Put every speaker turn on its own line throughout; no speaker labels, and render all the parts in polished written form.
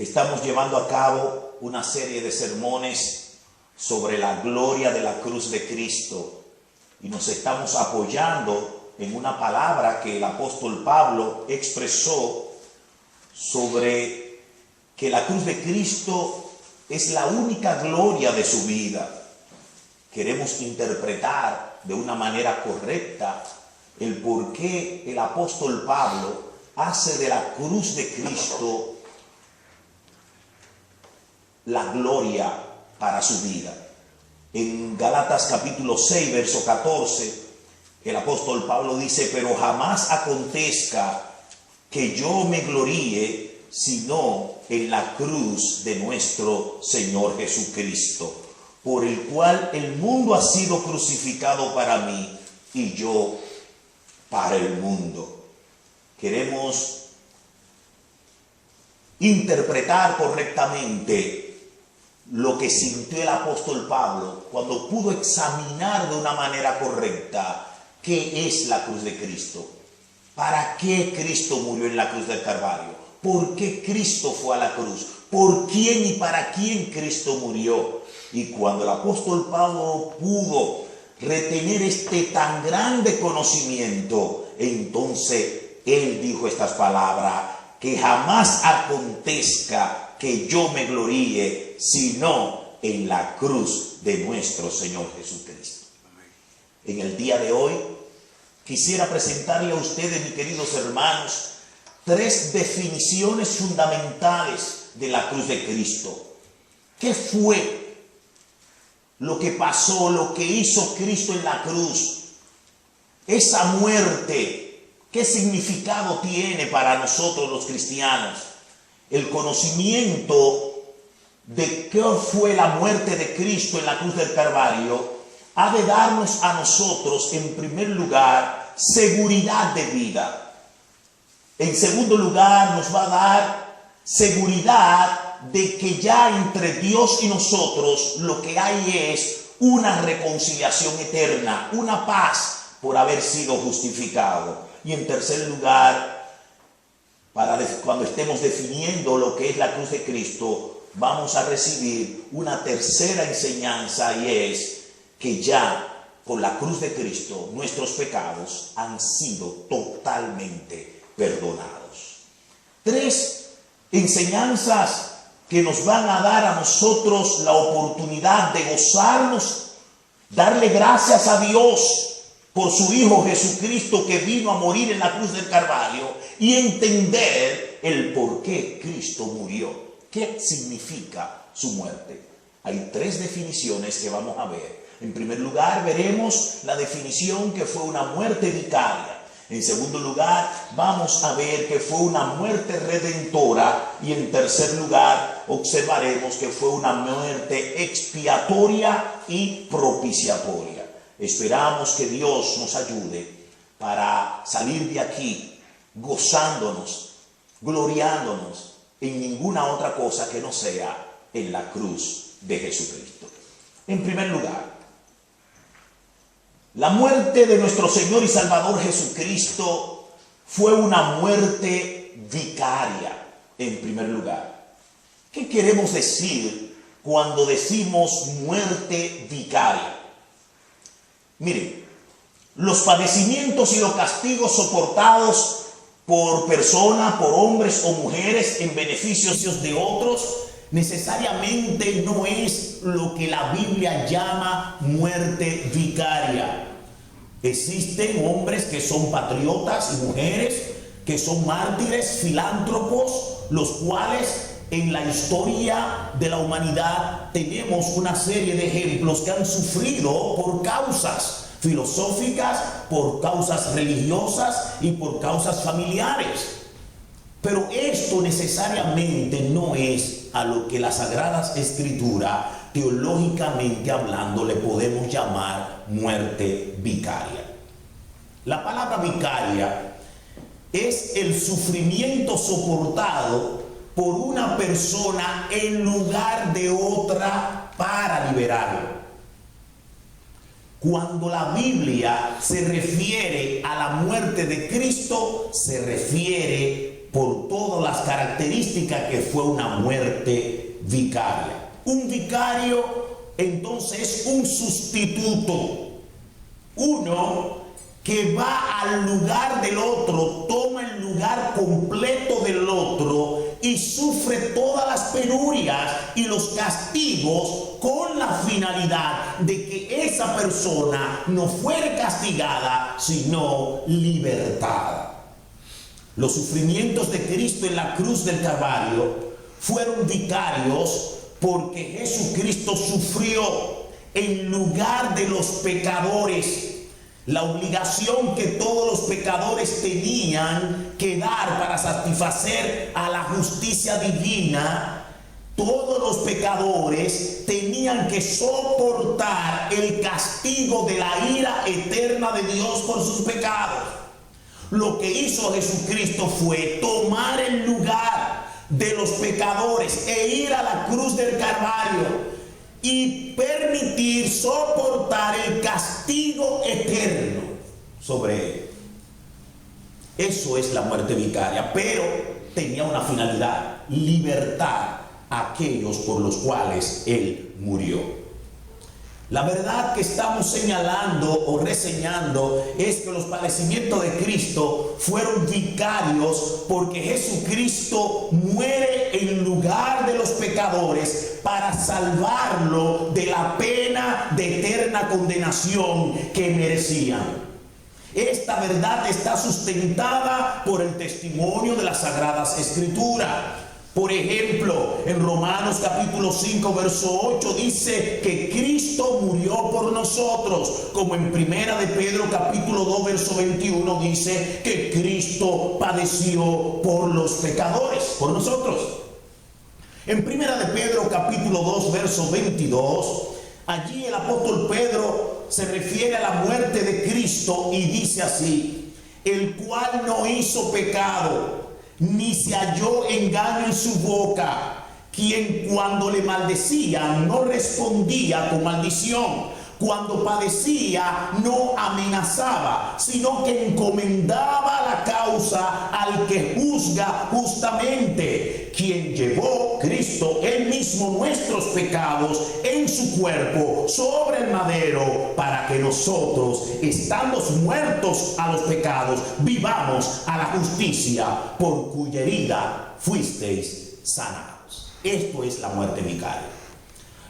Estamos llevando a cabo una serie de sermones sobre la gloria de la cruz de Cristo y nos estamos apoyando en una palabra que el apóstol Pablo expresó sobre que la cruz de Cristo es la única gloria de su vida. Queremos interpretar de una manera correcta el por qué el apóstol Pablo hace de la cruz de Cristo la gloria para su vida. En Gálatas capítulo 6, verso 14, el apóstol Pablo dice: pero jamás acontezca que yo me gloríe sino en la cruz de nuestro Señor Jesucristo, por el cual el mundo ha sido crucificado para mí y yo para el mundo. Queremos interpretar correctamente lo que sintió el apóstol Pablo cuando pudo examinar de una manera correcta qué es la cruz de Cristo. ¿Para qué Cristo murió en la cruz del Calvario? ¿Por qué Cristo fue a la cruz? ¿Por quién y para quién Cristo murió? Y cuando el apóstol Pablo pudo retener este tan grande conocimiento, entonces él dijo estas palabras: que jamás acontezca que yo me gloríe sino en la cruz de nuestro Señor Jesucristo. En el día de hoy quisiera presentarle a ustedes, mis queridos hermanos, tres definiciones fundamentales de la cruz de Cristo. ¿Qué fue lo que pasó, lo que hizo Cristo en la cruz? Esa muerte, ¿qué significado tiene para nosotros los cristianos? El conocimiento de qué fue la muerte de Cristo en la cruz del Calvario ha de darnos a nosotros, en primer lugar, seguridad de vida. En segundo lugar, nos va a dar seguridad de que ya entre Dios y nosotros lo que hay es una reconciliación eterna, una paz por haber sido justificado. Y en tercer lugar, cuando estemos definiendo lo que es la cruz de Cristo, vamos a recibir una tercera enseñanza, y es que ya con la cruz de Cristo nuestros pecados han sido totalmente perdonados. Tres enseñanzas que nos van a dar a nosotros la oportunidad de gozarnos, darle gracias a Dios por su Hijo Jesucristo que vino a morir en la cruz del Calvario, y entender el por qué Cristo murió. ¿Qué significa su muerte? Hay tres definiciones que vamos a ver. En primer lugar, veremos la definición que fue una muerte vicaria. En segundo lugar, vamos a ver que fue una muerte redentora. Y en tercer lugar, observaremos que fue una muerte expiatoria y propiciatoria. Esperamos que Dios nos ayude para salir de aquí gozándonos, gloriándonos en ninguna otra cosa que no sea en la cruz de Jesucristo. En primer lugar, la muerte de nuestro Señor y Salvador Jesucristo fue una muerte vicaria. En primer lugar, ¿qué queremos decir cuando decimos muerte vicaria? Miren, los padecimientos y los castigos soportados por personas, por hombres o mujeres en beneficios de otros, necesariamente no es lo que la Biblia llama muerte vicaria. Existen hombres que son patriotas y mujeres que son mártires, filántropos, los cuales en la historia de la humanidad tenemos una serie de ejemplos que han sufrido por causas filosóficas, por causas religiosas y por causas familiares. Pero esto necesariamente no es a lo que las Sagradas Escrituras, teológicamente hablando, le podemos llamar muerte vicaria. La palabra vicaria es el sufrimiento soportado por una persona en lugar de otra para liberarlo. Cuando la Biblia se refiere a la muerte de Cristo, se refiere
por todas las características que fue una muerte vicaria. Un vicario entonces es un sustituto, uno que va al lugar del otro, toma el lugar completo del otro y sufre todas las penurias y los castigos con la finalidad de que esa persona no fuera castigada, sino libertada. Los sufrimientos de Cristo en la cruz del Calvario fueron vicarios porque Jesucristo sufrió en lugar de los pecadores. La obligación que todos los pecadores tenían que dar para satisfacer a la justicia divina, todos los pecadores tenían que soportar el castigo de la ira eterna de Dios por sus pecados. Lo que hizo Jesucristo fue tomar el lugar de los pecadores e ir a la cruz del Calvario y permitir soportar el castigo eterno sobre él. Eso es la muerte vicaria, pero tenía una finalidad: libertar a aquellos por los cuales él murió. La verdad que estamos señalando o reseñando es que los padecimientos de Cristo fueron vicarios porque Jesucristo muere en lugar de los pecadores para salvarlo de la pena de eterna condenación que merecían. Esta verdad está sustentada por el testimonio de las Sagradas Escrituras. Por ejemplo, en Romanos capítulo 5, verso 8 dice que Cristo murió por nosotros, como en Primera de Pedro capítulo 2, verso 21 dice que Cristo padeció por los pecadores, por nosotros. En Primera de Pedro capítulo 2, verso 22, allí el apóstol Pedro se refiere a la muerte de Cristo y dice así: el cual no hizo pecado, ni se halló engaño en su boca, quien cuando le maldecían no respondía con maldición, cuando padecía no amenazaba, sino que encomendaba la causa al que juzga justamente, quien llevó Cristo él mismo nuestros pecados en su cuerpo sobre el madero, para que nosotros, estando muertos a los pecados, vivamos a la justicia, por cuya herida fuisteis sanados. Esto es la muerte vicaria.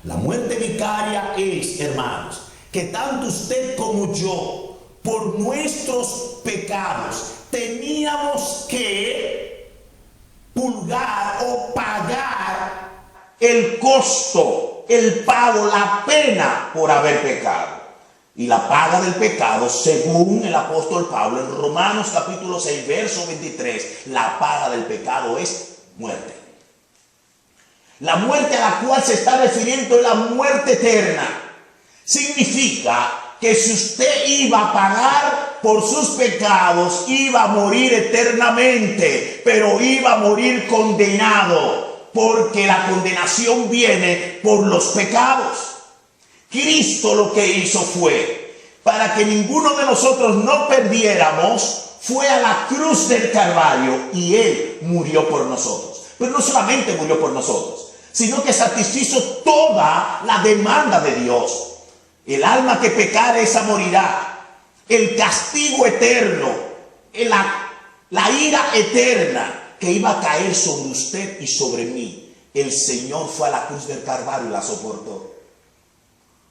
La muerte vicaria es, hermanos, que tanto usted como yo, por nuestros pecados, teníamos que purgar o pagar el costo, el pago, la pena por haber pecado. Y la paga del pecado, según el apóstol Pablo en Romanos capítulo 6, verso 23, la paga del pecado es muerte. La muerte a la cual se está refiriendo es la muerte eterna. Significa que si usted iba a pagar por sus pecados, iba a morir eternamente, pero iba a morir condenado, porque la condenación viene por los pecados. Cristo lo que hizo fue, para que ninguno de nosotros no perdiéramos, fue a la cruz del Calvario y Él murió por nosotros. Pero no solamente murió por nosotros, sino que satisfizo toda la demanda de Dios. El alma que pecare, esa morirá. El castigo eterno, la ira eterna que iba a caer sobre usted y sobre mí, el Señor fue a la cruz del Calvario y la soportó.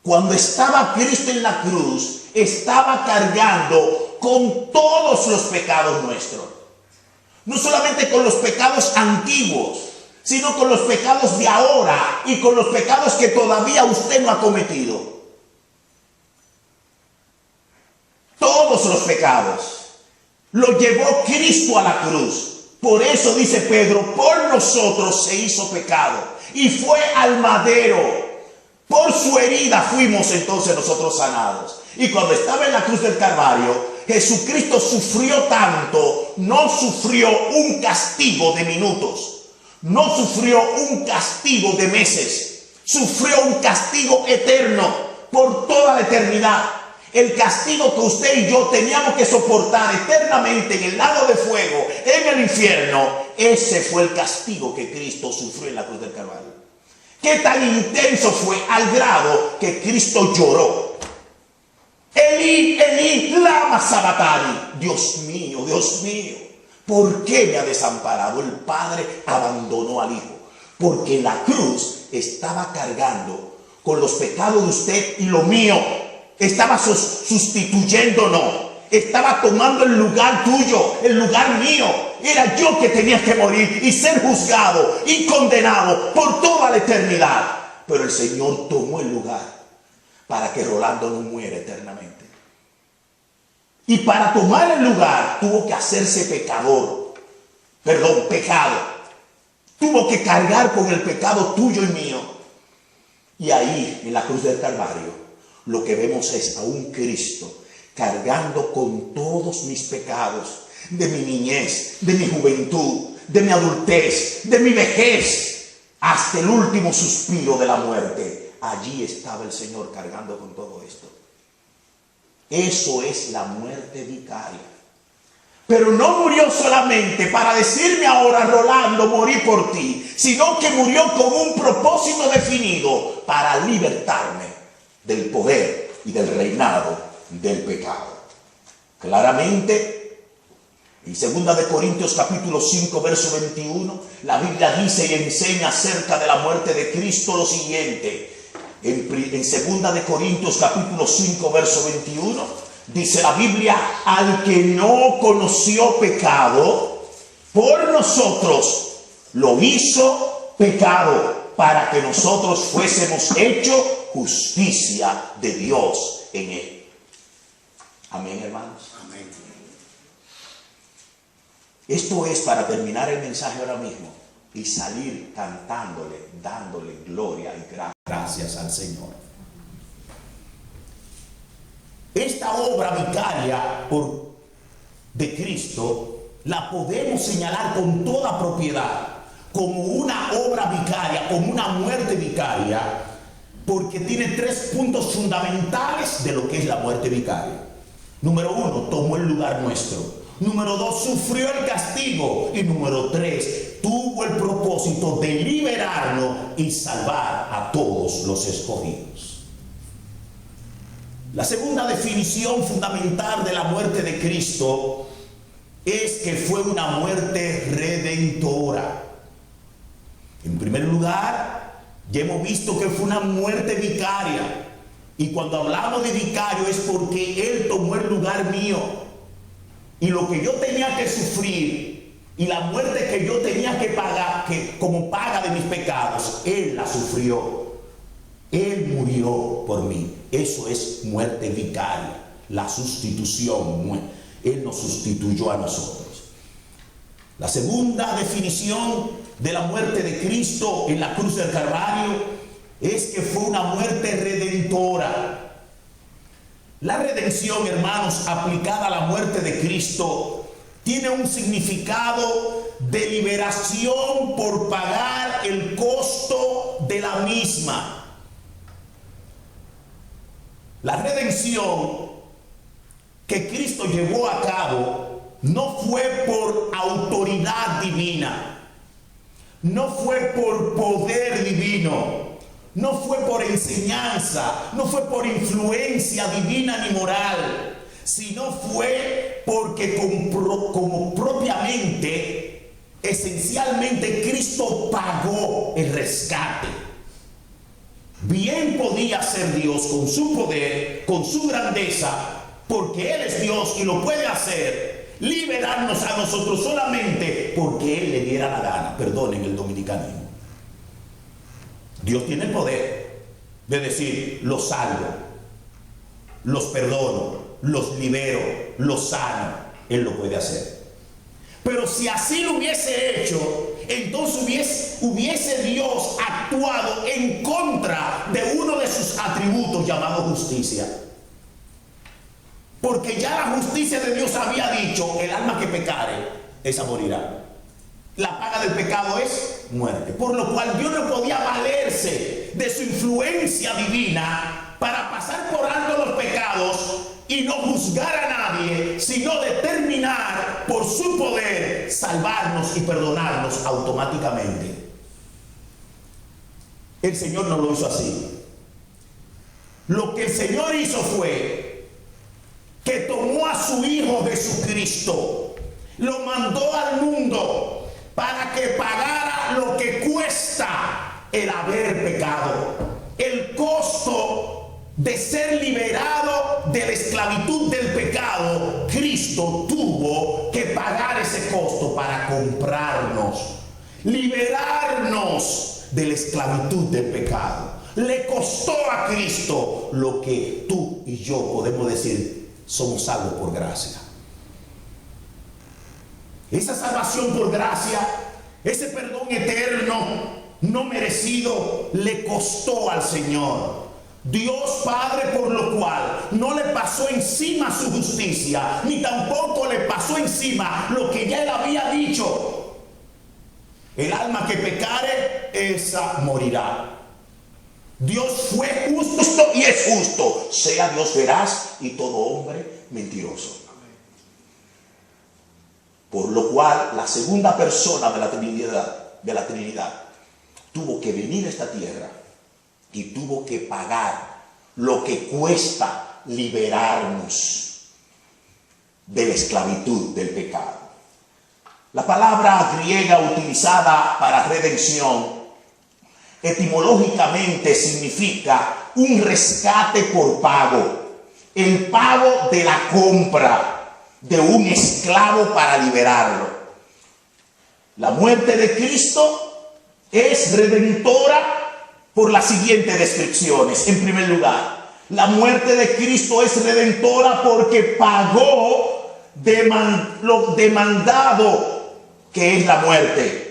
Cuando estaba Cristo en la cruz, estaba cargando con todos los pecados nuestros. No solamente con los pecados antiguos, sino con los pecados de ahora y con los pecados que todavía usted no ha cometido. Todos los pecados los llevó Cristo a la cruz. Por eso dice Pedro, por nosotros se hizo pecado y fue al madero. Por su herida fuimos entonces nosotros sanados. Y cuando estaba en la cruz del Calvario, Jesucristo sufrió tanto, no sufrió un castigo de minutos, no sufrió un castigo de meses, sufrió un castigo eterno por toda la eternidad.
El castigo que usted y yo teníamos que soportar eternamente en el lago de fuego, en el infierno, ese fue el castigo que Cristo sufrió en la cruz del Calvario. ¿Qué tan intenso fue? Al grado que Cristo lloró. Elí, Elí, lama sabachthani. Dios mío, ¿por qué me ha desamparado? El Padre abandonó al Hijo, porque la cruz estaba cargando con los pecados de usted y lo mío. Estaba sustituyéndonos. Estaba tomando el lugar tuyo, el lugar mío. Era yo que tenía que morir y ser juzgado y condenado por toda la eternidad. Pero el Señor tomó el lugar para que Rolando no muera eternamente. Y para tomar el lugar tuvo que hacerse pecado. Tuvo que cargar con el pecado tuyo y mío. Y ahí, en la cruz del Calvario, lo que vemos es a un Cristo cargando con todos mis pecados, de mi niñez, de mi juventud, de mi adultez, de mi vejez, hasta el último suspiro de la muerte. Allí estaba el Señor cargando con todo esto. Eso es la muerte vicaria. Pero no murió solamente para decirme ahora, Rolando, morí por ti, sino que murió con un propósito definido para libertarme del poder y del reinado del pecado. Claramente, en 2 de Corintios capítulo 5, verso 21, la Biblia dice y enseña acerca de la muerte de Cristo lo siguiente. En 2 de Corintios capítulo 5, verso 21, dice la Biblia: al que no conoció pecado, por nosotros lo hizo pecado, para que nosotros fuésemos hechos justicia de Dios en él. Amén, hermanos.
Amén.
Esto es para terminar el mensaje ahora mismo y salir cantándole, dándole gloria y
Gracias al Señor. Esta obra vicaria de Cristo la podemos señalar con toda propiedad como una obra vicaria, como una muerte vicaria, porque tiene 3 puntos fundamentales de lo que es la muerte vicaria. Número 1, tomó el lugar nuestro. Número 2, sufrió el castigo. Y número 3, tuvo el propósito de liberarnos y salvar a todos los escogidos. La segunda definición fundamental de la muerte de Cristo es que fue una muerte redentora. En primer lugar, ya hemos visto que fue una muerte vicaria. Y cuando hablamos de vicario es porque Él tomó el lugar mío. Y lo que yo tenía que sufrir y la muerte que yo tenía que pagar, que como paga de mis pecados, Él la sufrió. Él murió por mí. Eso es muerte vicaria, la sustitución. Él nos sustituyó a nosotros. La segunda definición de la muerte de Cristo en la cruz del Calvario es que fue una muerte redentora. La redención, hermanos, aplicada a la muerte de Cristo, tiene un significado de liberación por pagar el costo de la misma. La redención que Cristo llevó a cabo no fue por autoridad divina, no fue por poder divino, no fue por enseñanza, no fue por influencia divina ni moral, sino fue porque como propiamente, esencialmente, Cristo pagó el rescate. Bien podía ser Dios con su poder, con su grandeza, porque Él es Dios y lo puede hacer, liberarnos a nosotros solamente porque Él le diera la gana. Perdonen el dominicanismo. Dios tiene el poder de decir: los salvo, los perdono, los libero, los sano. Él lo puede hacer. Pero si así lo hubiese hecho, entonces hubiese Dios actuado en contra de uno de sus atributos llamado justicia. Porque ya la justicia de Dios había dicho: el alma que pecare, esa morirá. La paga del pecado es muerte. Por lo cual Dios no podía valerse de su influencia divina para pasar por alto los pecados pecados y no juzgar a nadie, sino determinar por su poder salvarnos y perdonarnos automáticamente. El Señor no lo hizo así. Lo que el Señor hizo fue que tomó a su Hijo Jesucristo, lo mandó al mundo para que pagara lo que cuesta el haber pecado, el costo de ser liberado de la esclavitud del pecado. Cristo tuvo que pagar ese costo para comprarnos, liberarnos de la esclavitud del pecado. Le costó a Cristo lo que tú y yo podemos decir somos salvos por gracia. Esa salvación por gracia, ese perdón eterno no merecido, le costó al Señor. Dios Padre, por lo cual no le pasó encima su justicia, ni tampoco le pasó encima lo que ya él había dicho: el alma que pecare, esa morirá. Dios fue justo y es justo, sea Dios veraz y todo hombre mentiroso. Por lo cual la segunda persona de la Trinidad tuvo que venir a esta tierra y tuvo que pagar lo que cuesta liberarnos de la esclavitud del pecado. La palabra griega utilizada para redención etimológicamente significa un rescate por pago, el pago de la compra de un esclavo para liberarlo. La muerte de Cristo es redentora por las siguientes descripciones. En primer lugar, la muerte de Cristo es redentora porque pagó lo demandado que es la muerte.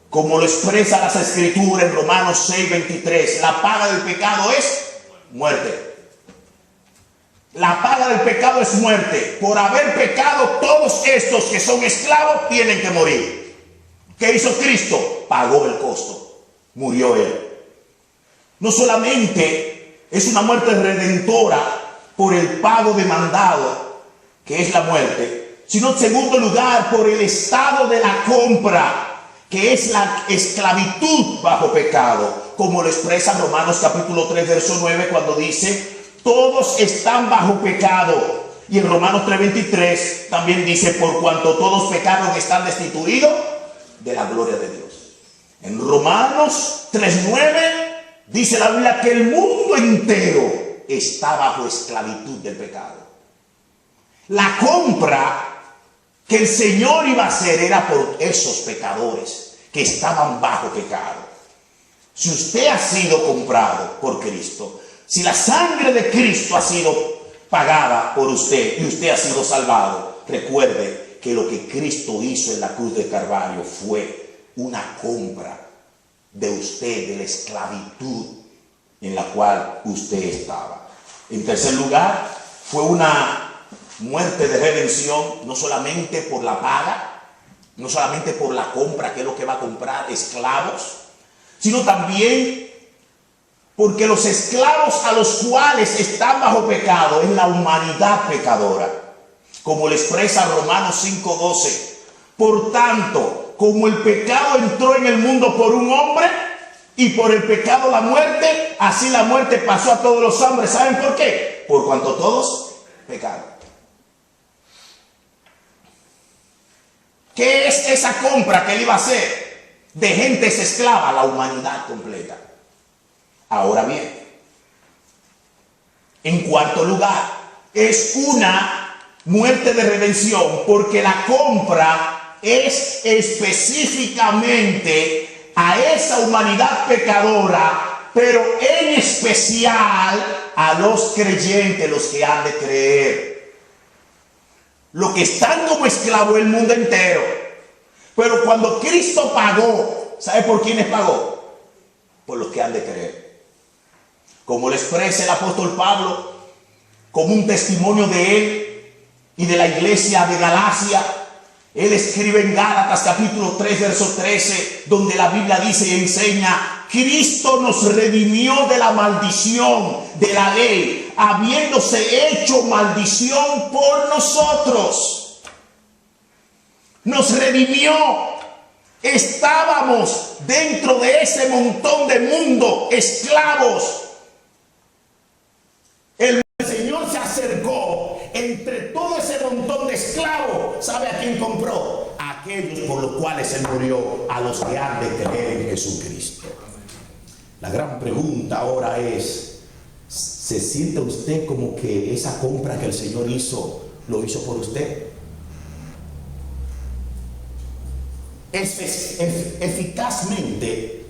Como lo expresa las Escrituras en Romanos 6:23, la paga del pecado es muerte. La paga del pecado es muerte. Por haber pecado, todos estos que son esclavos tienen que morir. ¿Qué hizo Cristo? Pagó el costo. Murió Él. No solamente es una muerte redentora por el pago demandado, que es la muerte, sino en segundo lugar por el estado de la compra, que es la esclavitud bajo pecado, como lo expresa Romanos capítulo 3, verso 9, cuando dice: todos están bajo pecado. Y en Romanos 3:23 también dice: por cuanto todos pecaron, están destituidos de la gloria de Dios. En Romanos 3:9 dice la Biblia que el mundo entero está bajo esclavitud del pecado. La compra que el Señor iba a hacer era por esos pecadores que estaban bajo pecado. Si usted ha sido comprado por Cristo, si la sangre de Cristo ha sido pagada por usted y usted ha sido salvado, recuerde que lo que Cristo hizo en la cruz de Calvario fue una compra de usted, de la esclavitud en la cual usted estaba. En tercer lugar, fue una muerte de redención, no solamente por la paga, no solamente por la compra, que es lo que va a comprar esclavos, sino también porque los esclavos a los cuales están bajo pecado es la humanidad pecadora, como lo expresa Romanos 5:12. Por tanto, como el pecado entró en el mundo por un hombre y por el pecado la muerte, así la muerte pasó a todos los hombres. ¿Saben por qué? Por cuanto todos pecaron. ¿Qué es esa compra que él iba a hacer de gentes esclavas? La humanidad completa. Ahora bien, en cuarto lugar, es una muerte de redención porque la compra es específicamente a esa humanidad pecadora, pero en especial a los creyentes, los que han de creer. Lo que están como esclavos el mundo entero. Pero cuando Cristo pagó, ¿sabe por quiénes pagó? Por los que han de creer. Como lo expresa el apóstol Pablo, como un testimonio de él y de la iglesia de Galacia. Él escribe en Gálatas capítulo 3, verso 13, donde la Biblia dice y enseña: Cristo nos redimió de la maldición de la ley,
habiéndose hecho maldición por nosotros. Nos redimió. Estábamos dentro de ese montón de mundo, esclavos.
El Señor se acercó entre todo ese montón de esclavos. ¿Sabe a quién compró? A aquellos por los cuales Él murió, a los que han de creer en Jesucristo. La gran pregunta ahora es, ¿se siente usted como que esa compra que el Señor hizo, lo hizo por usted? Eficazmente,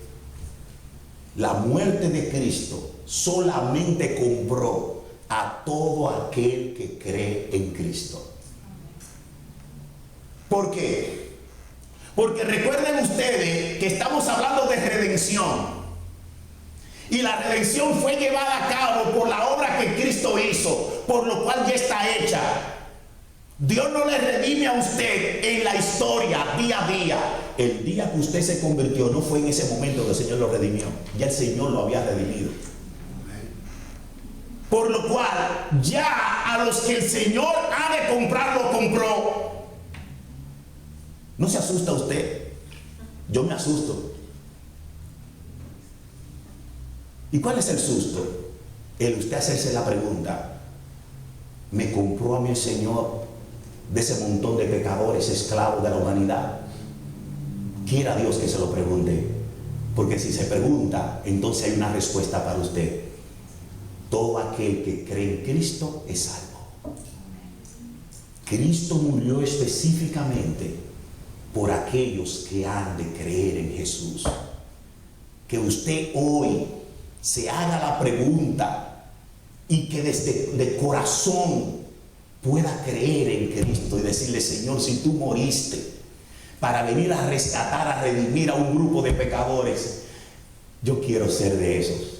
la muerte de Cristo solamente compró a todo aquel que cree en Cristo. ¿Por qué? Porque recuerden ustedes que estamos hablando de redención. Y la redención fue llevada a cabo por la obra que Cristo hizo, por lo cual ya está hecha. Dios no le redime a usted en la historia, día a día. El día que usted se convirtió no fue en ese momento que el Señor lo redimió. Ya el Señor lo había redimido. Por lo cual, ya a los que el Señor ha de comprar, lo compró. ¿No se asusta usted? Yo me asusto. ¿Y cuál es el susto? El usted hacerse la pregunta, ¿me compró a mí el Señor de ese montón de pecadores esclavos de la humanidad? Quiera Dios que se lo pregunte, porque si se pregunta, entonces hay una respuesta para usted. Todo aquel que cree en Cristo es salvo. Cristo murió específicamente por aquellos que han de creer en Jesús. Que usted hoy se haga la pregunta y que desde de corazón pueda creer en Cristo y decirle: Señor, si tú moriste para venir a rescatar, a redimir a un grupo de pecadores, yo quiero ser de esos.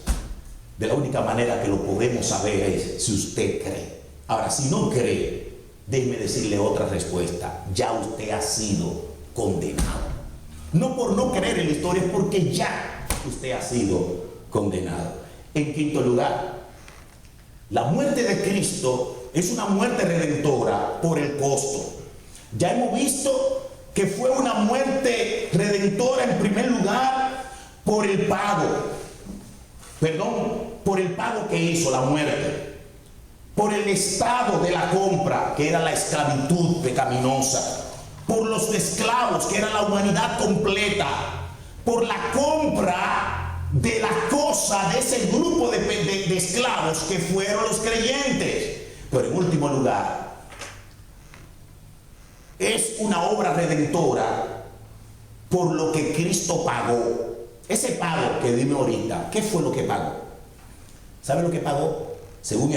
De la única manera que lo podemos saber es si usted cree. Ahora, si no cree, déjeme decirle otra respuesta: ya usted ha sido condenado. No por no creer en la historia, es porque ya usted ha sido condenado. En quinto lugar, la muerte de Cristo es una muerte redentora por el costo. Ya hemos visto que fue una muerte redentora en primer lugar por el pago. Por el pago que hizo la muerte. Por el estado de la compra, que era la esclavitud pecaminosa. Por los esclavos, que era la humanidad completa. Por la compra de la cosa de ese grupo de esclavos que fueron los creyentes. Pero en último lugar, es una obra redentora por lo que Cristo pagó. Ese pago que dime ahorita, ¿qué fue lo que pagó? ¿Sabe lo que pagó? Según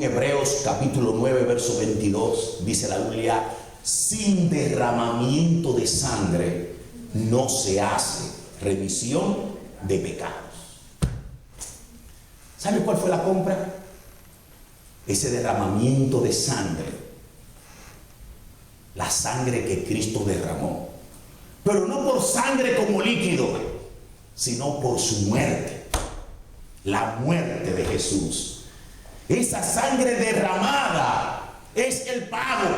Hebreos capítulo 9, verso 22, dice la Biblia: sin derramamiento de sangre no se hace remisión de pecados. ¿Sabe cuál fue la compra? Ese derramamiento de sangre. La sangre que Cristo derramó. Pero no por sangre como líquido, sino por su muerte. La muerte de Jesús. Esa sangre derramada es el pago.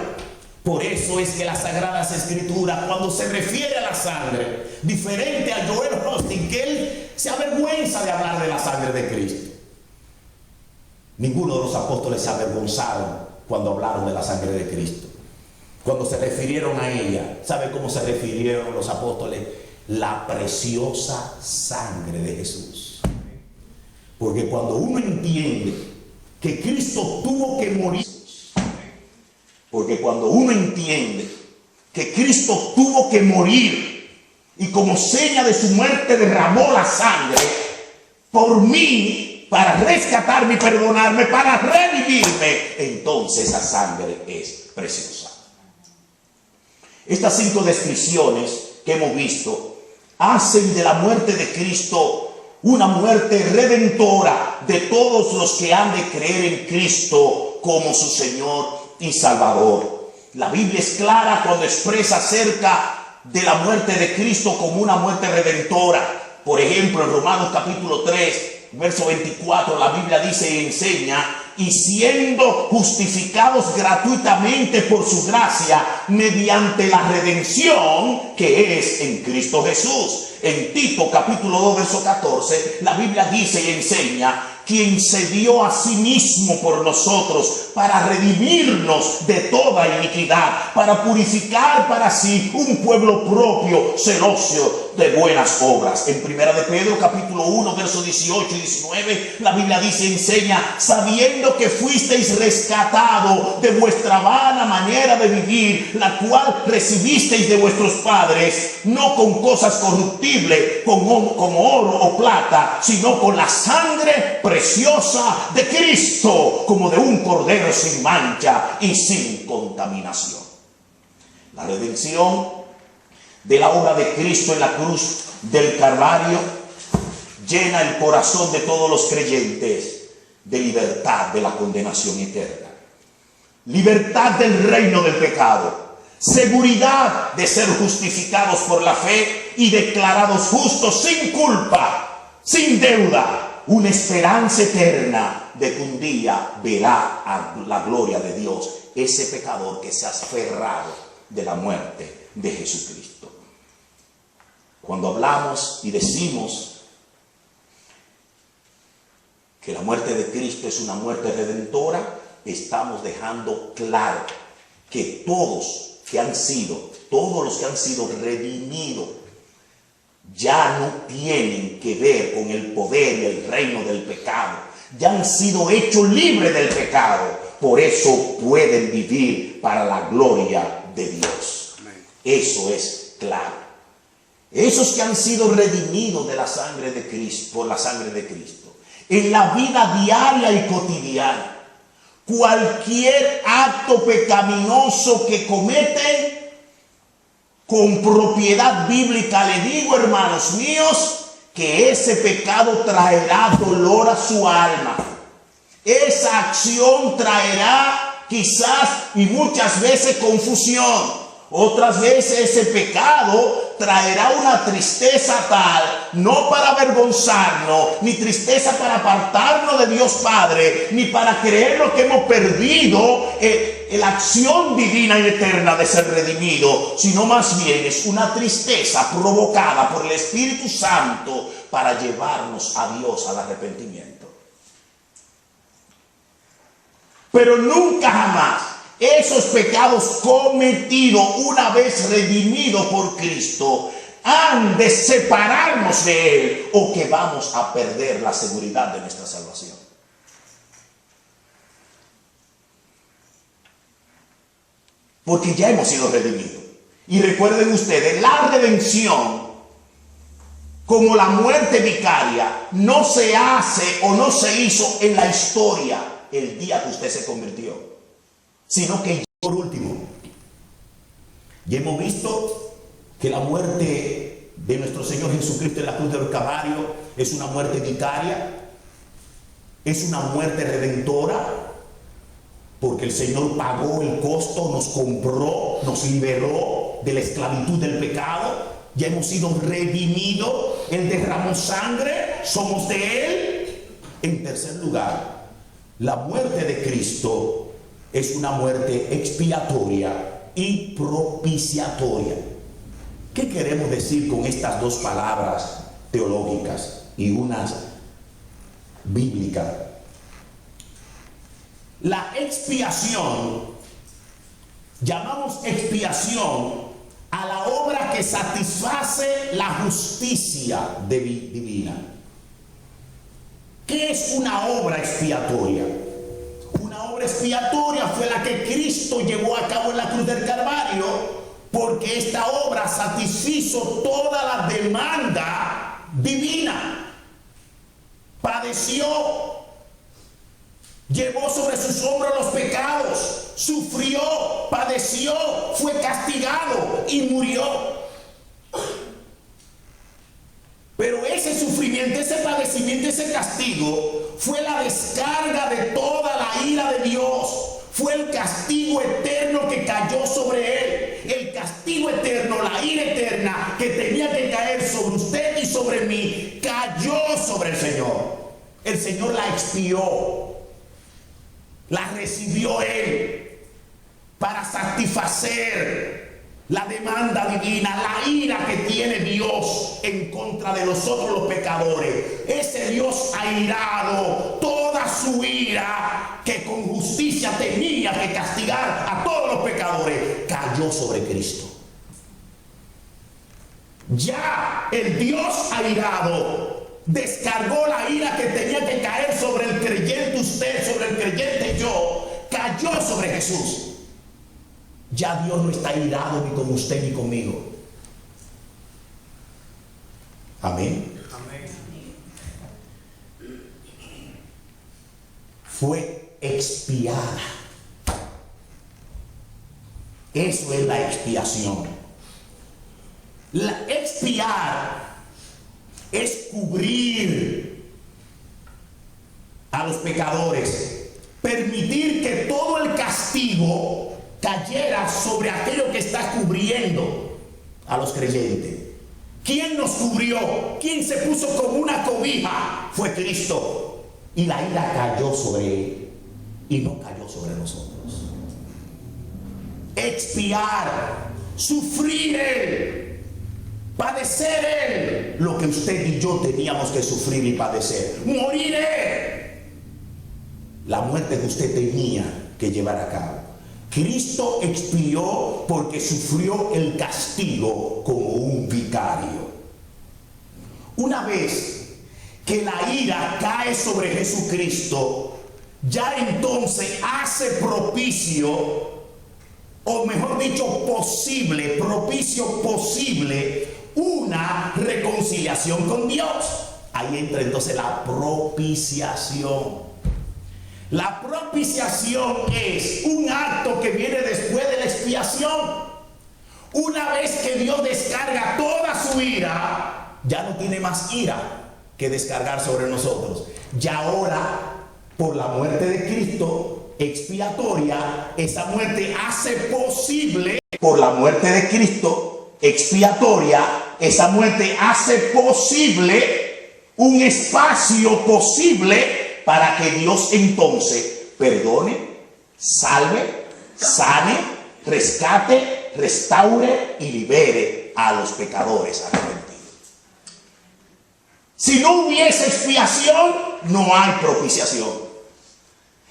Por eso es que las Sagradas Escrituras, cuando se refiere a la sangre, diferente a Joel Osteen, que él se avergüenza de hablar de la sangre de Cristo. Ninguno de los apóstoles se avergonzaron cuando hablaron de la sangre de Cristo. Cuando se refirieron a ella, ¿sabe cómo se refirieron los apóstoles? La preciosa sangre de Jesús. Porque cuando uno entiende que Cristo tuvo que morir, porque cuando uno entiende que Cristo tuvo que morir y como seña de su muerte derramó la sangre por mí, para rescatarme y perdonarme, para redimirme, entonces esa sangre es preciosa. Estas 5 descripciones que hemos visto hacen de la muerte de Cristo una muerte redentora de todos los que han de creer en Cristo como su Señor y Salvador. La Biblia es clara cuando expresa acerca de la muerte de Cristo como una muerte redentora. Por ejemplo, en Romanos capítulo 3,
verso 24, la Biblia dice y enseña: y siendo justificados gratuitamente por su gracia mediante la redención que es en Cristo Jesús. En Tito capítulo 2 verso 14, la Biblia dice y enseña: quien se dio a sí mismo por nosotros para redimirnos de toda iniquidad, para purificar para sí un pueblo propio, celoso de buenas obras. En Primera de Pedro capítulo 1 versos 18 y 19, la Biblia dice y enseña: sabiendo que fuisteis rescatados de vuestra vana manera de vivir, la cual recibisteis de vuestros padres, no con cosas corruptibles como oro o plata, sino con la sangre preciosa de Cristo, como de un cordero sin mancha y sin contaminación. La redención de la obra de Cristo en la cruz del Calvario llena el corazón de todos los creyentes de libertad de la condenación eterna, libertad del reino del pecado, seguridad de ser justificados por la fe y declarados justos sin culpa, sin deuda, una esperanza eterna de que un día verá a la gloria de Dios ese pecador que se ha aferrado de la muerte de Jesucristo. Cuando hablamos y decimos que la muerte de Cristo es una muerte redentora, estamos dejando claro que todos los que han sido redimidos ya no tienen que ver con el poder y el reino del pecado. Ya han sido hechos libres del pecado. Por eso pueden vivir para la gloria de Dios. Eso es claro. Esos que han sido redimidos de la sangre de Cristo, por la sangre de Cristo, en la vida diaria y cotidiana, cualquier acto pecaminoso que cometen, con propiedad bíblica le digo, hermanos míos, que ese pecado traerá dolor a su alma. Esa acción traerá quizás y muchas veces confusión. Otras veces ese pecado traerá una tristeza tal, no para avergonzarnos, ni tristeza para apartarnos de Dios Padre, ni para creer lo que hemos perdido, la acción divina y eterna de ser redimido, sino más bien es una tristeza provocada por el Espíritu Santo para llevarnos a Dios al arrepentimiento. Pero nunca jamás esos pecados cometidos una vez redimidos por Cristo han de separarnos de Él, o que vamos a perder la seguridad de nuestra salvación. Porque ya hemos sido redimidos. Y recuerden ustedes, la redención, como la muerte vicaria, no se hace o no se hizo en la historia el día que usted se convirtió, sino que por último, ya hemos visto que la muerte de nuestro Señor Jesucristo en la cruz del Calvario es una muerte vicaria, es una muerte redentora, porque el Señor pagó el costo, nos compró, nos liberó de la esclavitud del pecado, ya hemos sido redimidos, Él derramó sangre, somos de Él. En tercer lugar, la muerte de Cristo es una muerte expiatoria y propiciatoria. ¿Qué queremos decir con estas dos palabras teológicas y unas bíblicas? La expiación, llamamos expiación a la obra que satisface la justicia divina. ¿Qué es una obra expiatoria? Una obra expiatoria fue la que Cristo llevó a cabo en la cruz del Calvario, porque esta obra satisfizo toda la demanda divina. Padeció, llevó sobre sus hombros los pecados, sufrió, padeció, fue castigado y murió. Pero ese sufrimiento, ese padecimiento, ese castigo fue la descarga de toda la ira de Dios. Fue el castigo eterno que cayó sobre Él. El castigo eterno, la ira eterna que tenía que caer sobre usted y sobre mí, cayó sobre el Señor.
el Señor la expió, la recibió Él para satisfacer la demanda divina, la ira que tiene Dios en contra de nosotros los pecadores. Ese Dios airado, toda su ira que con justicia tenía que castigar a todos los pecadores, cayó sobre Cristo. Ya el Dios airado descargó la ira que tenía que caer sobre el creyente usted, sobre el creyente yo, cayó sobre Jesús. Ya Dios no está irado ni con usted ni conmigo. Amén.
Amén.
Fue expiada. Eso es la expiación. La expiar es cubrir a los pecadores, permitir que todo el castigo cayera sobre aquello que está cubriendo a los creyentes. ¿Quién nos cubrió? ¿Quién se puso como una cobija? Fue Cristo. Y la ira cayó sobre él y no cayó sobre nosotros. Expiar, sufrir él, padecer él lo que usted y yo teníamos que sufrir y padecer. Morir él, la muerte que usted tenía que llevar a cabo. Cristo expió porque sufrió el castigo como un vicario. Una vez que la ira cae sobre Jesucristo, ya entonces hace propicio, o mejor dicho, propicio posible, una reconciliación con Dios. Ahí entra entonces la propiciación. La propiciación es un acto que viene después de la expiación. Una vez que Dios descarga toda su ira, ya no tiene más ira que descargar sobre nosotros. Ya ahora, por la muerte de Cristo expiatoria, esa muerte hace posible, por la muerte de Cristo expiatoria, esa muerte hace posible un espacio posible para que Dios entonces perdone, salve, sane, rescate, restaure y libere a los pecadores arrepentidos. Si no hubiese expiación, no hay propiciación.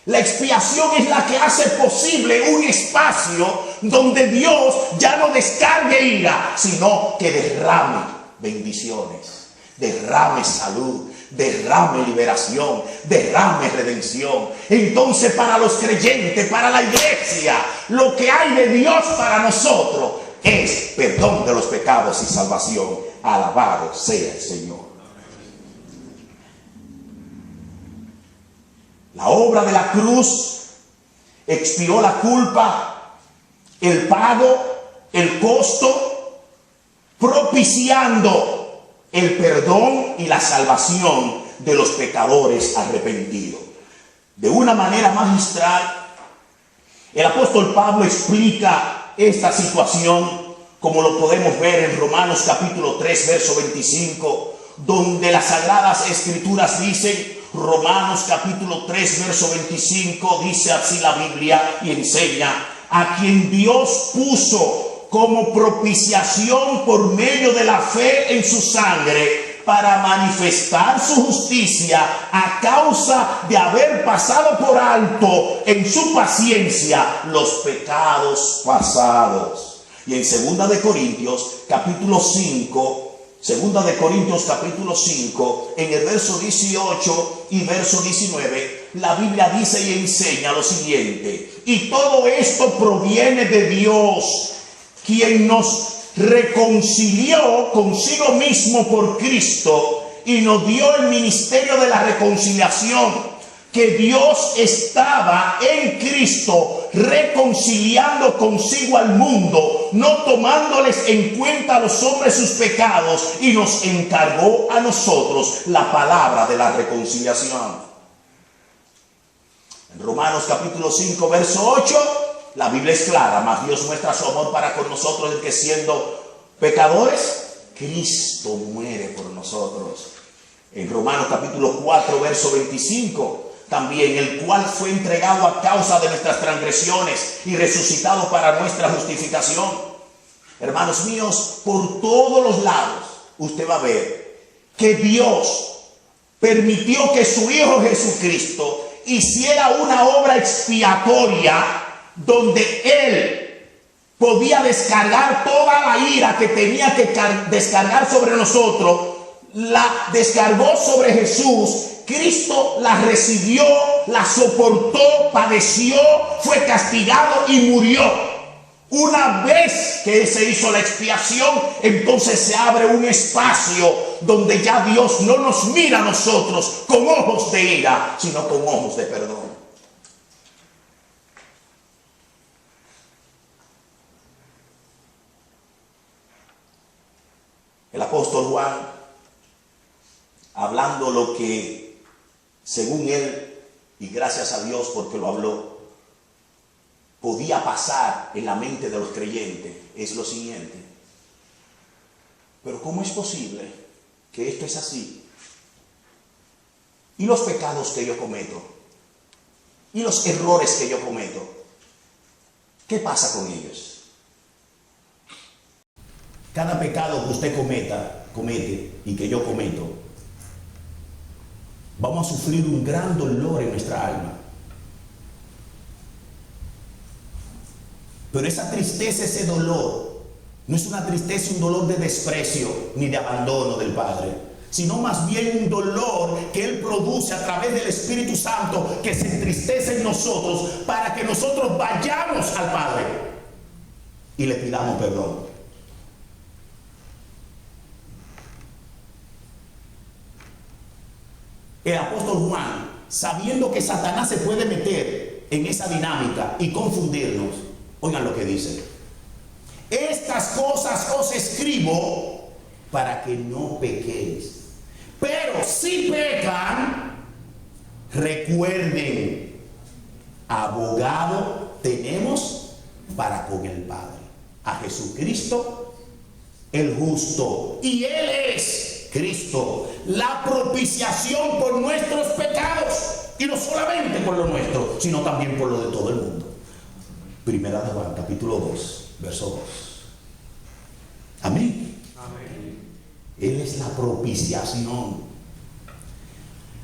La expiación es la que hace posible un espacio donde Dios ya no descargue ira, sino que derrame bendiciones, derrame salud, derrame liberación, derrame redención. Entonces, para los creyentes, para la iglesia, lo que hay de Dios para nosotros es perdón de los pecados y salvación. Alabado sea el Señor. La obra de la cruz expió la culpa, el pago, el costo, propiciando el perdón y la salvación de los pecadores arrepentidos. De una manera magistral, el apóstol Pablo explica esta situación, como lo podemos ver en Romanos capítulo 3, verso 25, donde las Sagradas Escrituras dicen, Romanos capítulo 3, verso 25, dice así la Biblia y enseña, a quien Dios puso como propiciación por medio de la fe en su sangre, para manifestar su justicia a causa de haber pasado por alto en su paciencia los pecados pasados. Y en 2 de Corintios capítulo 5, Segunda de Corintios capítulo 5, en el verso 18 y verso 19, la Biblia dice y enseña lo siguiente: y todo esto proviene de Dios, quien nos reconcilió consigo mismo por Cristo y nos dio el ministerio de la reconciliación, que Dios estaba en Cristo reconciliando consigo al mundo, no tomándoles en cuenta a los hombres sus pecados, y nos encargó a nosotros la palabra de la reconciliación. En Romanos capítulo 5, verso 8, la Biblia es clara: mas Dios muestra su amor para con nosotros, en que siendo pecadores, Cristo muere por nosotros.
En Romanos capítulo 4, verso 25, también, el cual fue entregado a causa de nuestras transgresiones y resucitado para nuestra justificación. Hermanos míos, por todos los lados usted va a ver que Dios permitió que su Hijo Jesucristo hiciera una obra expiatoria donde Él podía descargar toda la ira que tenía que descargar sobre nosotros. La descargó sobre Jesús. Cristo la recibió, la soportó, padeció, fue castigado y murió. Una vez que se hizo la expiación, entonces se abre un espacio donde ya Dios no nos mira a nosotros con ojos de ira, sino con ojos de perdón. El apóstol Juan, hablando lo que según él, y gracias a Dios porque lo habló, podía pasar en la mente de los creyentes, es lo siguiente: pero ¿cómo es posible que esto es así? ¿Y los pecados que yo cometo? ¿Y los errores que yo cometo? ¿Qué pasa con ellos?
Cada pecado que usted comete y que yo cometo, vamos a sufrir un gran dolor en nuestra alma. Pero esa tristeza, ese dolor, no es una tristeza, un dolor de desprecio ni de abandono del Padre, sino más bien un dolor que Él produce a través del Espíritu Santo, que se entristece en nosotros para que nosotros vayamos al Padre y le pidamos perdón. El apóstol Juan, sabiendo que Satanás se puede meter en esa dinámica y confundirnos, oigan lo que dice: estas cosas os escribo para que no pequéis. Pero si pecan, recuerden, abogado tenemos para con el Padre, a Jesucristo el justo. Y Él es Cristo, la propiciación por nuestros pecados. Y no solamente por lo nuestro, sino también por lo de todo el mundo. Primera de Juan, capítulo 2, verso 2. Amén. Amén. Él es la propiciación.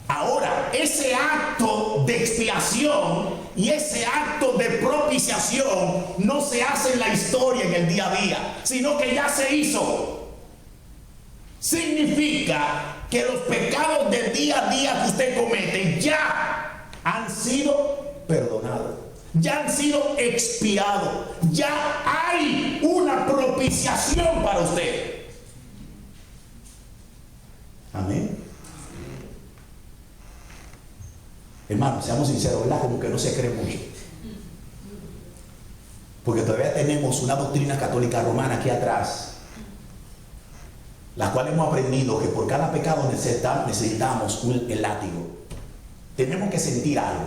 Ahora, ese acto de expiación y ese acto de propiciación no se hace en la historia, en el día a día, sino que ya se hizo. Significa que los pecados del día a día que usted comete ya han sido perdonados, ya han sido expiados, ya hay una propiciación para usted. Amén. Hermanos, seamos sinceros, ¿verdad? Como que no se cree mucho. Porque todavía tenemos una doctrina católica romana aquí atrás, la cual hemos aprendido que por cada pecado necesitamos el látigo. Tenemos que sentir algo.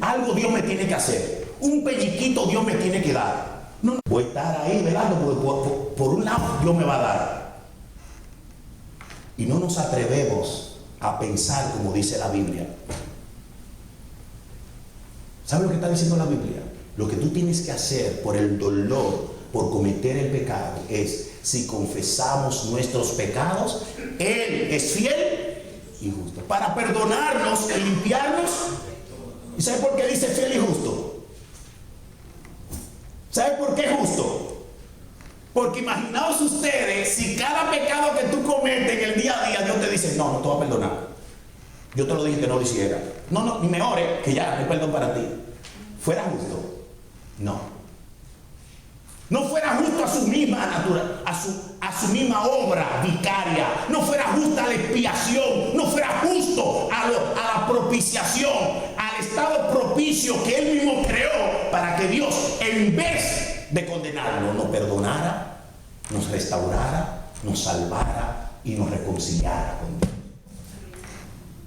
Algo Dios me tiene que hacer. Un pelliquito Dios me tiene que dar. No voy a estar ahí velando porque por un lado Dios me va a dar. Y no nos atrevemos a pensar como dice la Biblia. ¿Sabe lo que está diciendo la Biblia? Lo que tú tienes que hacer por el dolor, por cometer el pecado, es: si confesamos nuestros pecados, Él es fiel y justo para perdonarnos y limpiarnos. ¿Y sabe por qué dice fiel y justo? ¿Sabe por qué justo? Porque imaginaos ustedes, si cada pecado que tú cometes en el día a día, Dios te dice: no, no te voy a perdonar. Yo te lo dije que no lo hiciera. No, ni me ores, que ya no hay perdón para ti. ¿Fuera justo? No. No fuera justo a su misma naturaleza, a su misma obra vicaria. No fuera justa la expiación. No fuera justo a la propiciación, al estado propicio que Él mismo creó para que Dios, en vez de condenarnos, nos perdonara, nos restaurara, nos salvara y nos reconciliara con Dios.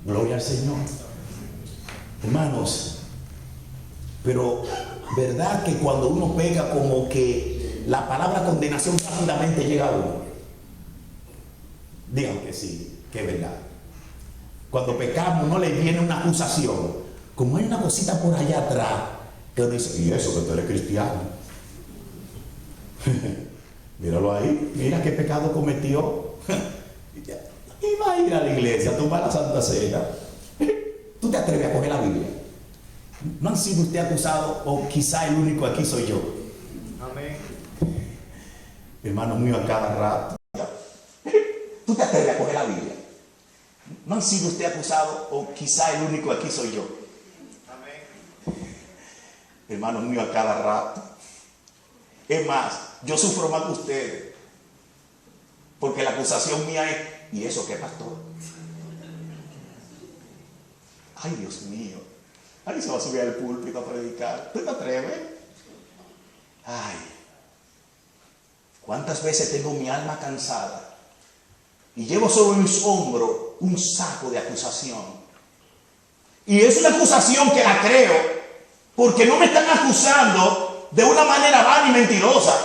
Gloria al Señor. Hermanos, pero ¿verdad que cuando uno peca, como que la palabra condenación rápidamente llega a uno? Digan que sí, que es verdad. cuando pecamos no le viene una acusación, como hay una cosita por allá atrás que uno dice, y eso que tú eres cristiano. Míralo ahí, mira qué pecado cometió. Y va a ir a la iglesia, tú vas a la Santa Cena. ¿Tú te atreves a coger la Biblia? ¿No han sido usted acusado o quizá el único aquí soy yo?
Amén.
Hermano mío, a cada rato.
¿Tú te atreves a coger la Biblia? ¿No han sido usted acusado o quizá el único aquí soy yo?
Amén.
Hermano mío, a cada rato. Es más, yo sufro más que ustedes. Porque la acusación mía es, ¿y eso qué, pastor? Ay, Dios mío. Ay, se va a subir al púlpito a predicar. ¿Tú te atreves? Ay. ¿Cuántas veces tengo mi alma cansada? Y llevo sobre mis hombros un saco de acusación. Y es una acusación que la creo porque no me están acusando de una manera vana y mentirosa.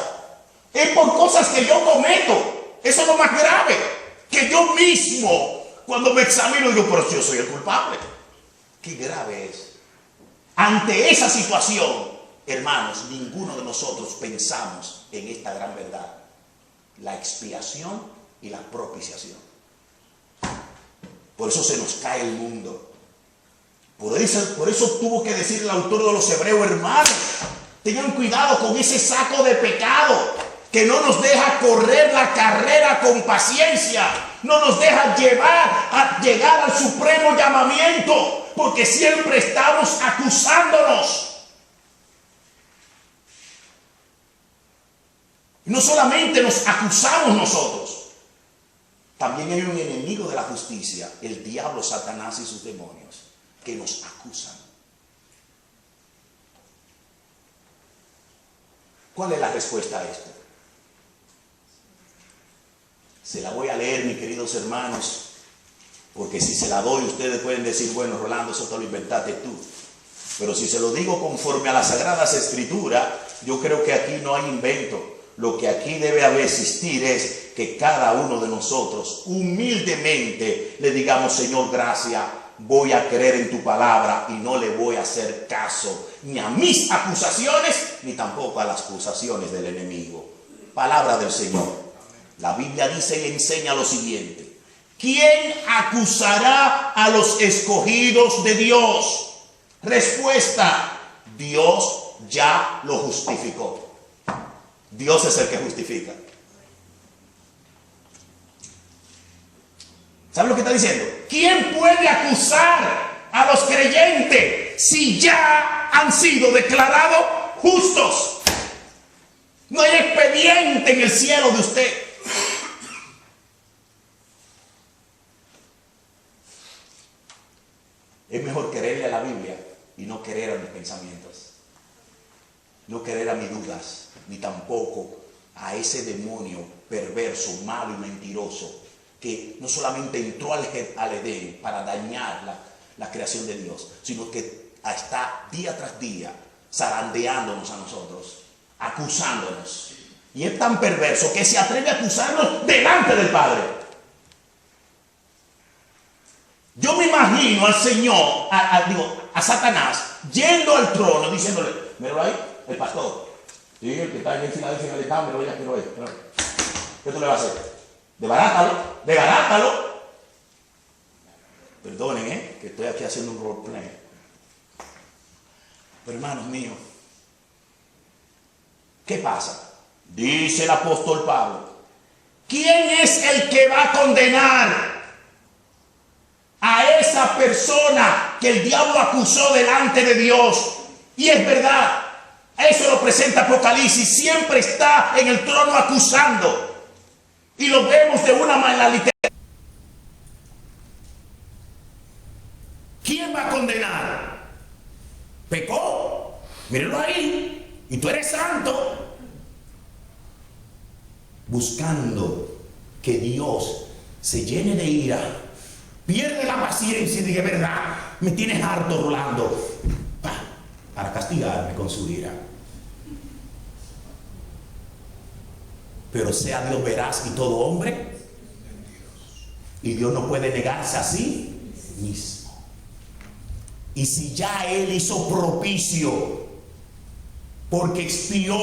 Es por cosas que yo cometo. Eso es lo más grave. Que yo mismo, cuando me examino, digo, pero yo soy el culpable. Qué grave es. Ante esa situación, hermanos, ninguno de nosotros pensamos en esta gran verdad. La expiación y la propiciación. Por eso se nos cae el mundo. Por eso tuvo que decir el autor de los Hebreos, hermanos, tengan cuidado con ese saco de pecado que no nos deja correr la carrera con paciencia, no nos deja llegar al supremo llamamiento, porque siempre estamos acusándonos. Y no solamente nos acusamos nosotros, también hay un enemigo de la justicia, el diablo, Satanás y sus demonios, que nos acusan. ¿Cuál es la respuesta a esto? Se la voy a leer, mis queridos hermanos, porque si se la doy, ustedes pueden decir, bueno, Rolando, eso te lo inventaste tú. Pero si se lo digo conforme a las Sagradas Escrituras, yo creo que aquí no hay invento. Lo que aquí debe haber existir es que cada uno de nosotros humildemente le digamos, Señor, gracias, voy a creer en tu palabra y no le voy a hacer caso ni a mis acusaciones, ni tampoco a las acusaciones del enemigo. Palabra del Señor. La Biblia dice y enseña lo siguiente: ¿quién acusará a los escogidos de Dios? Respuesta: Dios ya lo justificó. Dios es el que justifica. ¿Sabe lo que está diciendo? ¿Quién puede acusar a los creyentes si ya han sido declarados justos? No hay expediente en el cielo de usted. Es mejor quererle a la Biblia y no querer a mis pensamientos, no querer a mis dudas, ni tampoco a ese demonio perverso, malo y mentiroso que no solamente entró al Edén para dañar la creación de Dios, sino que está día tras día zarandeándonos a nosotros, acusándonos. Y es tan perverso que se atreve a acusarnos delante del Padre. Yo me imagino al Señor, a Satanás, yendo al trono, diciéndole, míralo ahí, el pastor. Sí, el que está ahí encima del cambio, ya quiero ver. ¿Qué tú le vas a hacer? Desbarátalo. Perdonen, que estoy aquí haciendo un roleplay. Pero hermanos míos, ¿qué pasa? Dice el apóstol Pablo, ¿quién es el que va a condenar a esa persona que el diablo acusó delante de Dios? Y es verdad, eso lo presenta Apocalipsis, siempre está en el trono acusando. Y lo vemos de una manera literal. ¿Quién va a condenar? ¿Pecó? Mírenlo ahí. Y tú eres santo. Buscando que Dios se llene de ira, pierde la paciencia y diga, verdad, me tienes harto, Rolando, para castigarme con su ira. Pero sea Dios veraz y todo hombre, y Dios no puede negarse así.
mismo. Y si ya Él hizo propicio, porque expió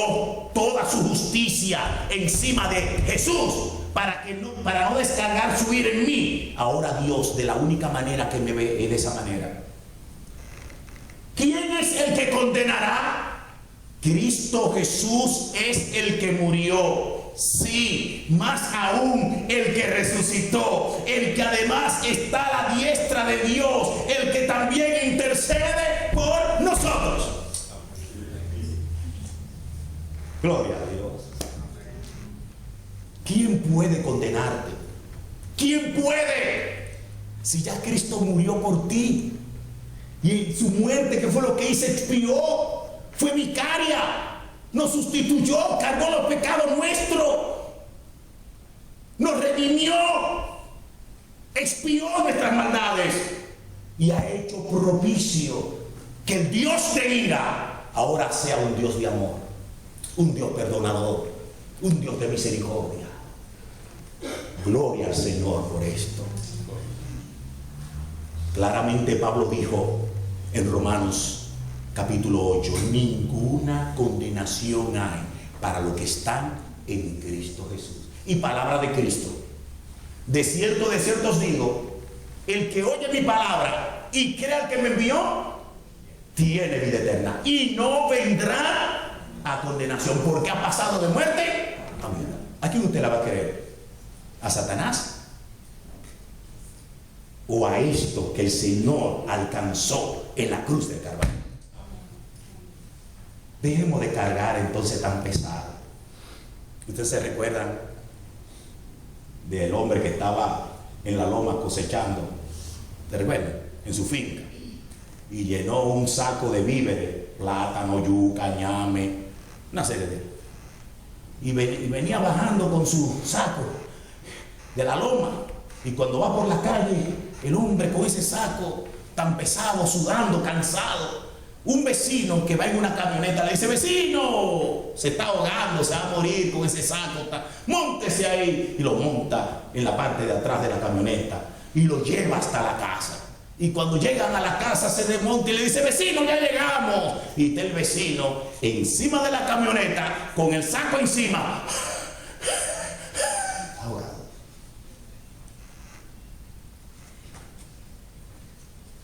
toda su justicia encima de Jesús, para no descargar su ira en mí, ahora Dios, de la única manera que me ve, es de esa manera. ¿Quién es el que condenará? Cristo Jesús es el que murió. Sí, más aún el que resucitó, el que además está a la diestra de Dios, el que también intercede por nosotros. Gloria a Dios. ¿Quién puede condenarte? ¿Quién puede? Si ya Cristo murió por ti. Y su muerte, que fue lo que hizo, expió, fue vicaria, nos sustituyó, cargó los pecados nuestros, nos redimió, expió nuestras maldades y ha hecho propicio que el Dios de ira ahora sea un Dios de amor, un Dios perdonador, un Dios de misericordia. Gloria al Señor por esto. Claramente Pablo dijo en Romanos capítulo 8, ninguna condenación hay para los que están en Cristo Jesús. Y palabra de Cristo: de cierto os digo, el que oye mi palabra y crea al que me envió, tiene vida eterna y no vendrá a condenación, porque ha pasado de muerte a vida. ¿A quién usted la va a creer? ¿A Satanás? ¿O a esto que el Señor alcanzó en la cruz del Calvario? Dejemos de cargar entonces tan pesado. Ustedes se recuerdan del hombre que estaba en la loma cosechando, ¿te recuerdan? En su finca, y llenó un saco de víveres, plátano, yuca, ñame, una serie de... y venía bajando con su saco de la loma, y cuando va por la calle, el hombre con ese saco tan pesado, sudando, cansado, un vecino que va en una camioneta le dice: vecino, se está ahogando, se va a morir con ese saco, móntese ahí. Y lo monta en la parte de atrás de la camioneta y lo lleva hasta la casa. Y cuando llegan a la casa se desmonta y le dice: vecino, ya llegamos. Y está el vecino encima de la camioneta con el saco encima, ahogado.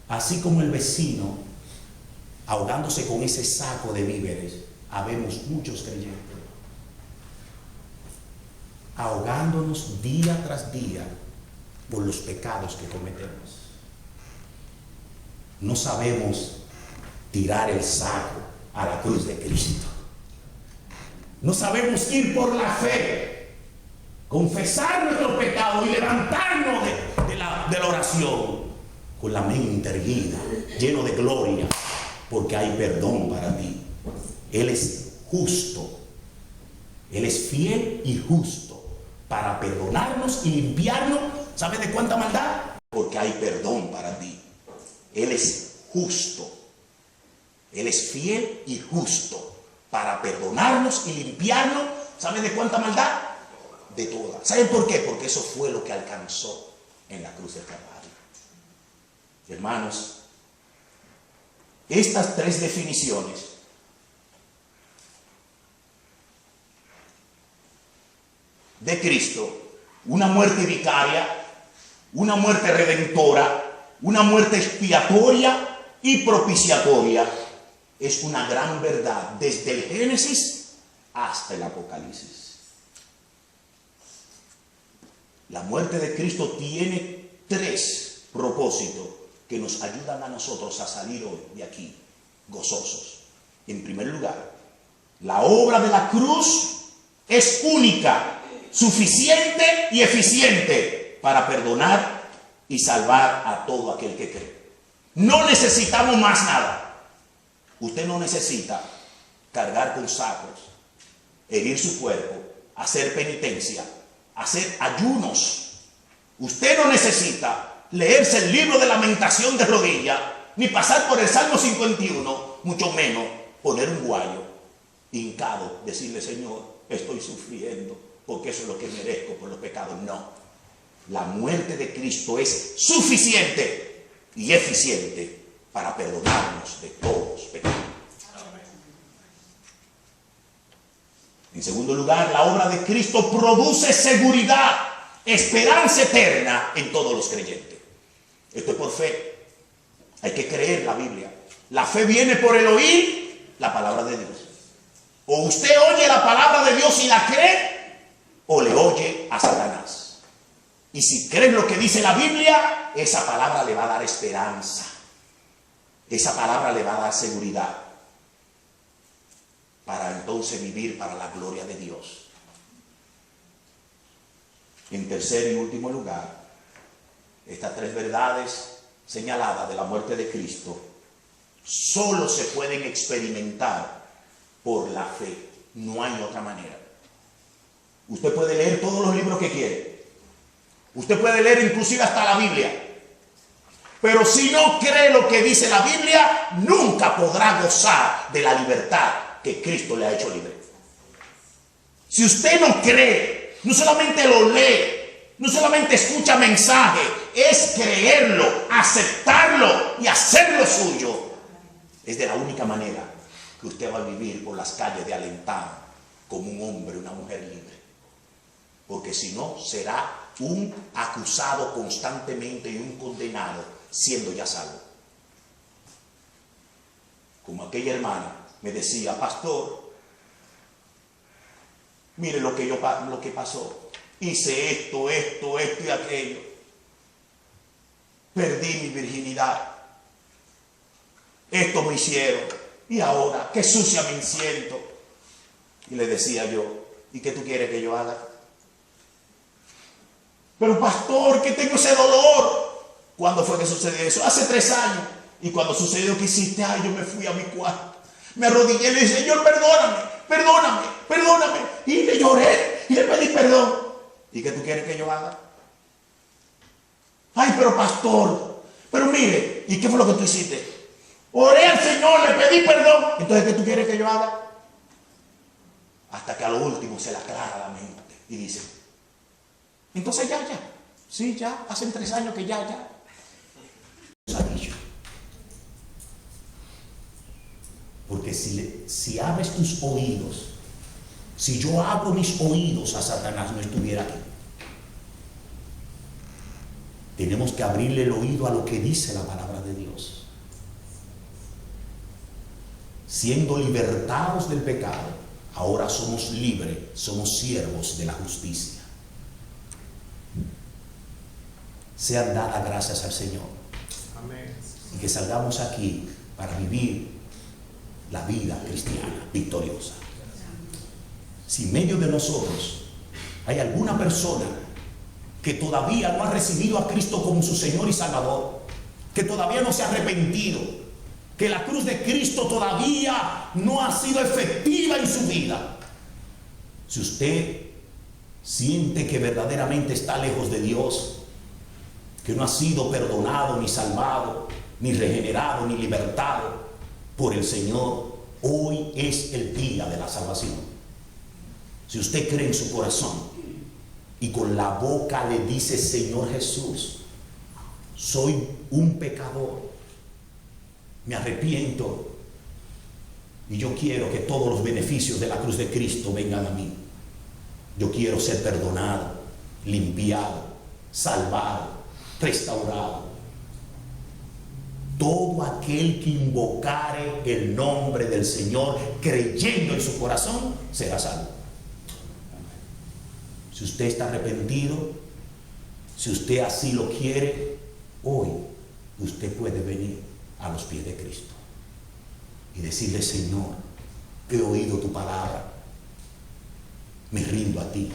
Así como el vecino ahogándose con ese saco de víveres, habemos muchos creyentes ahogándonos día tras día por los pecados que cometemos. No sabemos tirar el saco a la cruz de Cristo. No sabemos ir por la fe, confesar nuestros pecados y levantarnos de la oración con la mente erguida, lleno de gloria, porque hay perdón para ti. Él es justo, Él es fiel y justo para perdonarnos y limpiarnos. ¿Sabe de cuánta maldad? Porque hay perdón para ti. Él es justo, Él es fiel y justo para perdonarnos y limpiarnos. ¿Sabe de cuánta maldad? De toda. ¿Saben por qué? Porque eso fue lo que alcanzó en la cruz del Calvario. Hermanos, estas tres definiciones de Cristo: una muerte vicaria, una muerte redentora, una muerte expiatoria y propiciatoria, es una gran verdad desde el Génesis hasta el Apocalipsis. La muerte de Cristo tiene tres propósitos que nos ayudan a nosotros a salir hoy de aquí gozosos. En primer lugar, la obra de la cruz es única, suficiente y eficiente para perdonar y salvar a todo aquel que cree. No necesitamos más nada. Usted no necesita cargar con sacos, herir su cuerpo, hacer penitencia, hacer ayunos. Usted no necesita leerse el libro de lamentación de rodillas, ni pasar por el Salmo 51, mucho menos poner un guayo hincado, decirle: Señor, estoy sufriendo porque eso es lo que merezco por los pecados. No, la muerte de Cristo es suficiente
y eficiente para perdonarnos de todos los pecados. En segundo lugar, la obra de Cristo produce seguridad, esperanza eterna en todos los creyentes. Esto es por fe. Hay que creer la Biblia. La fe viene por el oír la palabra de Dios. O usted oye la palabra de Dios y la cree, o le oye a Satanás. Y si cree lo que dice la Biblia, esa palabra le va a dar esperanza. Esa palabra le va a dar seguridad, para entonces vivir para la gloria de Dios. En tercer y último lugar, estas tres verdades señaladas de la muerte de Cristo solo se pueden experimentar por la fe. No hay otra manera. Usted puede leer todos los libros que quiere. Usted puede leer inclusive hasta la Biblia. Pero si no cree lo que dice la Biblia, nunca podrá gozar de la libertad que Cristo le ha hecho libre. Si usted no cree, no solamente lo lee, no solamente escucha mensaje, es creerlo, aceptarlo y hacerlo suyo. Es de la única manera que usted va a vivir por las calles de Alentado como un hombre, una mujer libre. Porque si no, será un acusado constantemente y un condenado siendo ya salvo. Como aquella hermana me decía: pastor, mire lo que pasó. Hice esto y aquello. Perdí mi virginidad. Esto me hicieron. Y ahora, qué sucia me siento. Y le decía yo: ¿y qué tú quieres que yo haga? Pero pastor, que tengo ese dolor. ¿Cuándo fue que sucedió eso? Hace 3 años. Y cuando sucedió, ¿qué hiciste? Ay, yo me fui a mi cuarto. Me arrodillé y le dije: Señor, perdóname. Y le lloré y le pedí perdón. ¿Y qué tú quieres que yo haga? Ay, pero pastor, pero mire, ¿y qué fue lo que tú hiciste? Oré al Señor, le pedí perdón. Entonces, ¿qué tú quieres que yo haga? Hasta que a lo último se le aclara la mente y dice: entonces ya. Sí, ya, hace 3 años que ya.
Porque si abres tus oídos, si yo abro mis oídos a Satanás, no estuviera aquí. Tenemos que abrirle el oído a lo que dice la palabra de Dios. Siendo libertados del pecado, ahora somos libres, somos siervos de la justicia. Sean dadas gracias al Señor.
Amén.
Y que salgamos aquí para vivir la vida cristiana victoriosa. Si en medio de nosotros hay alguna persona que todavía no ha recibido a Cristo como su Señor y Salvador, que todavía no se ha arrepentido, que la cruz de Cristo todavía no ha sido efectiva en su vida, si usted siente que verdaderamente está lejos de Dios, que no ha sido perdonado, ni salvado, ni regenerado, ni libertado por el Señor, hoy es el día de la salvación. Si usted cree en su corazón y con la boca le dice: Señor Jesús, soy un pecador, me arrepiento y yo quiero que todos los beneficios de la cruz de Cristo vengan a mí. Yo quiero ser perdonado, limpiado, salvado, restaurado. Todo aquel que invocare el nombre del Señor creyendo en su corazón será salvo. Si usted está arrepentido, si usted así lo quiere, hoy usted puede venir a los pies de Cristo y decirle: Señor, he oído tu palabra, me rindo a ti,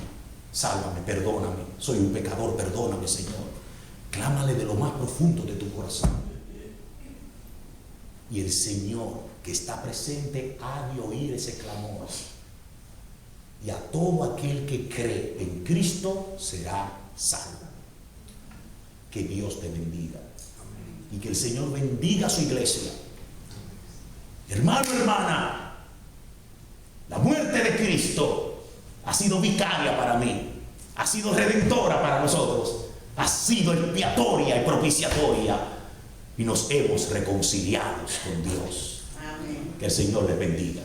sálvame, perdóname, soy un pecador, perdóname, Señor. Clámale de lo más profundo de tu corazón. Y el Señor que está presente ha de oír ese clamor. Y a todo aquel que cree en Cristo será salvo. Que Dios te bendiga. Y que el Señor bendiga a su iglesia. Hermano, hermana, la muerte de Cristo ha sido vicaria para mí, ha sido redentora para nosotros, ha sido expiatoria y propiciatoria y nos hemos reconciliado con Dios. Que el Señor les bendiga.